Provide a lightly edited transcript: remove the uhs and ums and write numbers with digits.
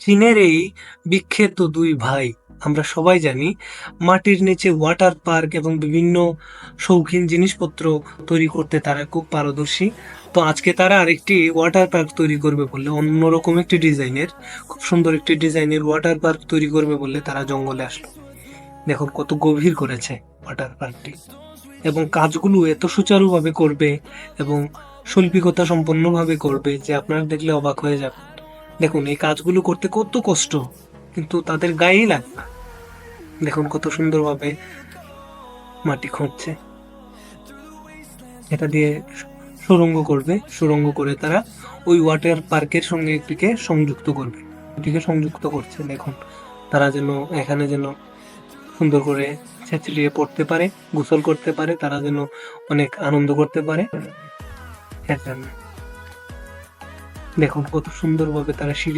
চীনের এই বিখ্যাত দুই ভাই, আমরা সবাই জানি, মাটির নিচে ওয়াটার পার্ক এবং বিভিন্ন শৌখিন জিনিসপত্র তৈরি করতে তারা খুব পারদর্শী। তো আজকে তারা আরেকটি ওয়াটার পার্ক তৈরি করবে বললে, অন্যরকম একটি ডিজাইনের, খুব সুন্দর একটি ডিজাইনের ওয়াটার পার্ক তৈরি করবে বললে তারা জঙ্গলে আসলো। দেখুন কত গভীর করেছে ওয়াটার পার্কটি, এবং কাজগুলো এত সুচারুভাবে করবে এবং শৈল্পিকতা সম্পন্নভাবে করবে যে আপনারা দেখলে অবাক হয়ে যাবেন। দেখুন এই কাজগুলো করতে কত কষ্ট, কিন্তু তাদের গায়েই লাগে না। দেখুন কত সুন্দরভাবে মাটি খুঁড়ছে, এটা দিয়ে সুড়ঙ্গ করবে, সুড়ঙ্গ করে তারা ওই ওয়াটার পার্কের সঙ্গে এটিকে সংযুক্ত করবে। এটিকে সংযুক্ত করছে, দেখুন তারা যেন এখানে যেন সুন্দর করে ছেঁচড়িয়ে পড়তে পারে, গোসল করতে পারে, তারা যেন অনেক আনন্দ করতে পারে। এর জন্য দেখুন কত সুন্দরভাবে তারা সিঁড়ি